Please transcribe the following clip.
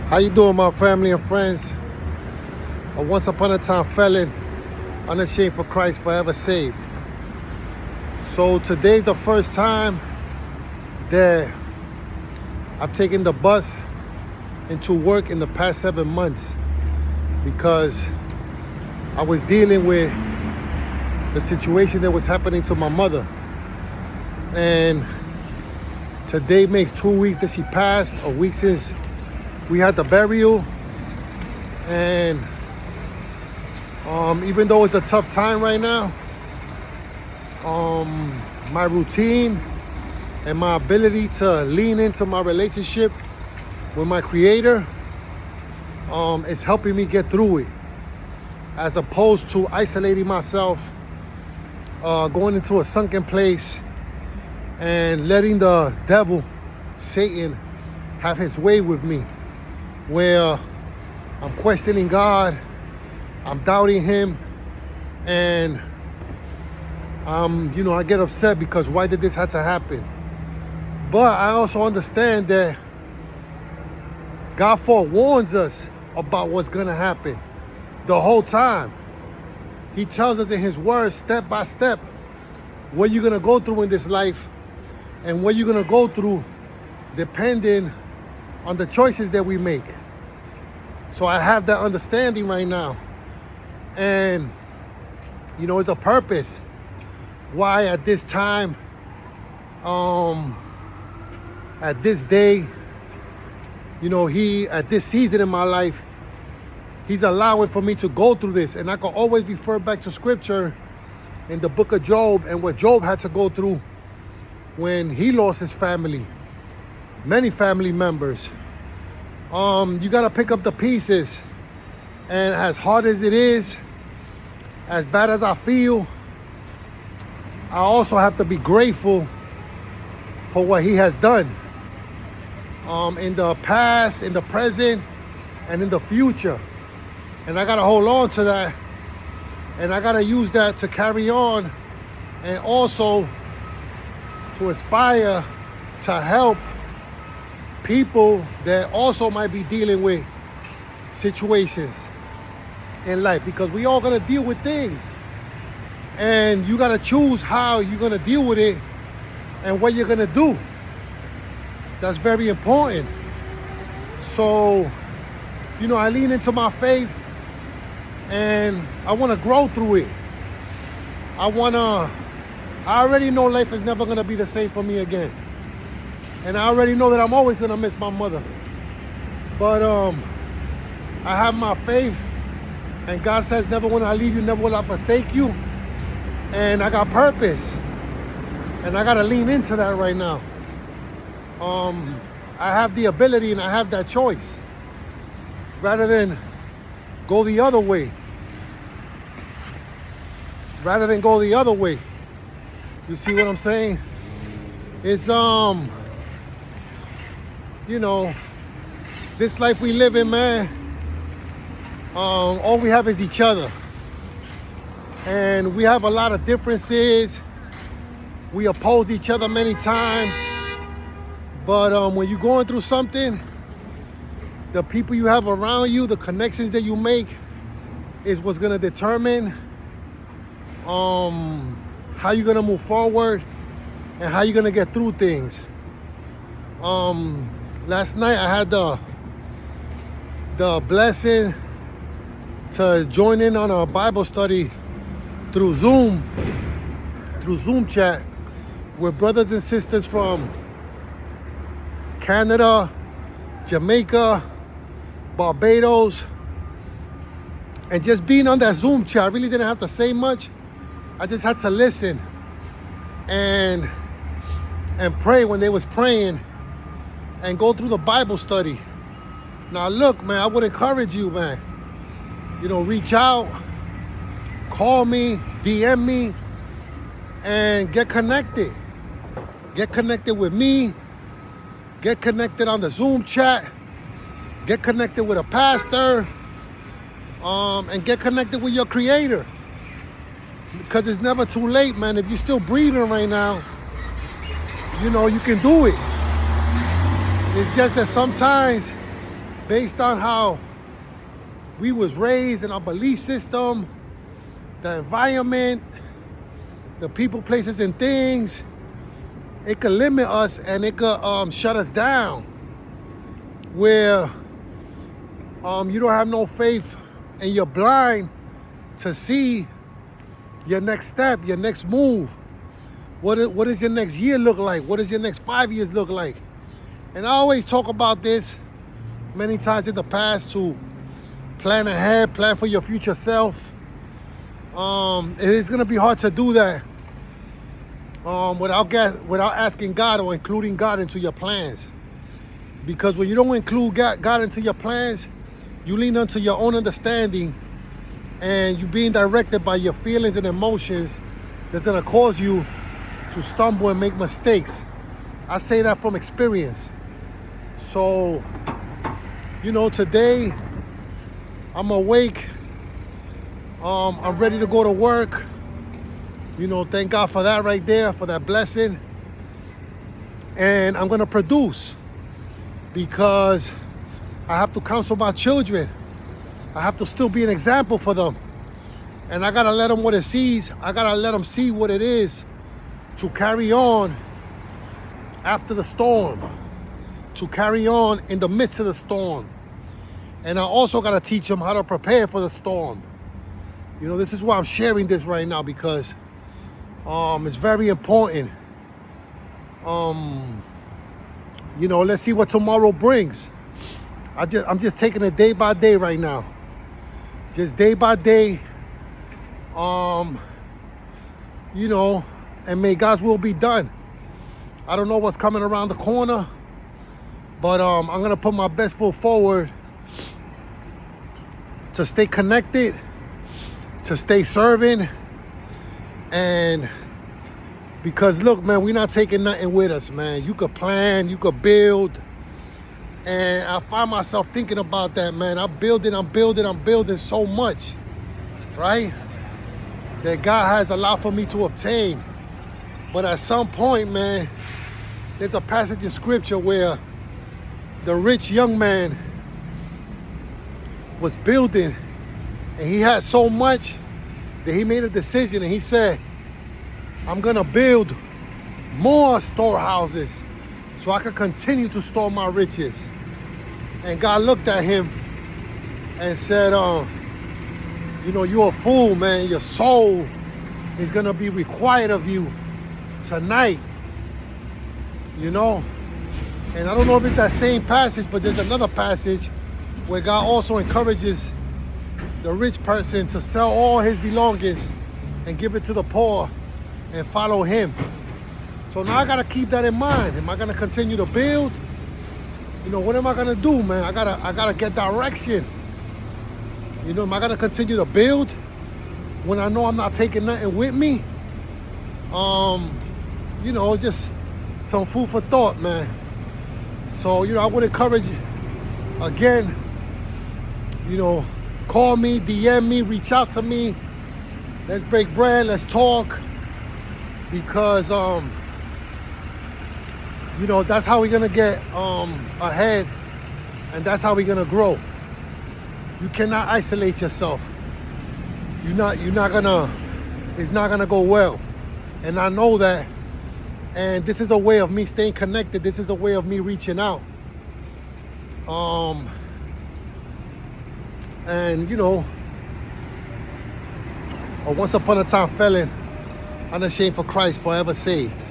How you doing, my family and friends? A once upon a time felon, unashamed for Christ, forever saved. So today's the first time that I've taken the bus into work in the past 7 months because I was dealing with the situation that was happening to my mother. And today makes 2 weeks that she passed, a week since we had the burial. And even though it's a tough time right now, my routine and my ability to lean into my relationship with my Creator is helping me get through it, as opposed to isolating myself, going into a sunken place and letting the devil, Satan, have his way with me, where I'm questioning God, I'm doubting him, and I get upset because why did this have to happen? But I also understand that God forewarns us about what's gonna happen the whole time. He tells us in his word, step by step, what you're gonna go through in this life and what you're gonna go through depending on the choices that we make. So I have that understanding right now. And, it's a purpose why at this time, at this day, at this season in my life, he's allowing for me to go through this. And I can always refer back to scripture in the book of Job and what Job had to go through when he lost his family, many family members. You got to pick up the pieces. And as hard as it is, as bad as I feel, I also have to be grateful for what he has done in the past, in the present, and in the future. And I got to hold on to that. And I got to use that to carry on and also to aspire to help people that also might be dealing with situations in life, because we all gonna deal with things, and you gotta choose how you're gonna deal with it and what you're gonna do. That's very important. So, I lean into my faith and I wanna grow through it. I already know life is never gonna be the same for me again. And I already know that I'm always gonna miss my mother. But I have my faith, and God says, never will I leave you, never will I forsake you. And I got purpose. And I gotta lean into that right now. I have the ability and I have that choice. Rather than go the other way. You see what I'm saying? It's this life we live in, man, all we have is each other. And we have a lot of differences. We oppose each other many times. But when you're going through something, the people you have around you, the connections that you make, is what's gonna determine how you're gonna move forward and how you're gonna get through things. Last night I had the blessing to join in on a Bible study through Zoom chat with brothers and sisters from Canada, Jamaica, Barbados. And just being on that Zoom chat, I really didn't have to say much. I just had to listen and pray when they was praying and go through the Bible study. Now look, man, I would encourage you, man. Reach out, call me, DM me, and get connected. Get connected with me. Get connected on the Zoom chat. Get connected with a pastor. And get connected with your Creator. Because it's never too late, man. If you're still breathing right now, you can do it. It's just that sometimes based on how we was raised in our belief system, the environment, the people, places, and things, it could limit us and it could shut us down. Where you don't have no faith and you're blind to see your next step, your next move. What does your next year look like? What does your next 5 years look like? And I always talk about this many times in the past to plan ahead, plan for your future self. It's gonna be hard to do that without asking God or including God into your plans. Because when you don't include God into your plans, you lean onto your own understanding and you're being directed by your feelings and emotions that's gonna cause you to stumble and make mistakes. I say that from experience. So, today I'm awake. I'm ready to go to work. Thank God for that right there, for that blessing. And I'm gonna produce because I have to counsel my children. I have to still be an example for them. And I gotta let them what it sees. I gotta let them see what it is to carry on after the storm, to carry on in the midst of the storm. And I also gotta teach them how to prepare for the storm. This is why I'm sharing this right now, because it's very important. Let's see what tomorrow brings. I'm just taking it day by day right now. Just day by day. And may God's will be done. I don't know what's coming around the corner, but I'm gonna put my best foot forward to stay connected, to stay serving, and because look, man, we're not taking nothing with us, man. You could plan, you could build, and I find myself thinking about that, man. I'm building so much, right? That God has allowed for me to obtain. But at some point, man, there's a passage in scripture where the rich young man was building and he had so much that he made a decision and he said, I'm gonna build more storehouses so I can continue to store my riches. And God looked at him and said, you're a fool, man. Your soul is gonna be required of you tonight. And I don't know if it's that same passage, but there's another passage where God also encourages the rich person to sell all his belongings and give it to the poor and follow him. So now I gotta keep that in mind. Am I gonna continue to build? What am I gonna do, man? I gotta get direction. Am I gonna continue to build when I know I'm not taking nothing with me? Just some food for thought, man. So, I would encourage, again, call me, DM me, reach out to me. Let's break bread, let's talk. Because, that's how we're gonna get ahead, and that's how we're gonna grow. You cannot isolate yourself. It's not gonna go well. And I know that. And this is a way of me staying connected. This is a way of me reaching out. And a once upon a time felon, unashamed for Christ, forever saved.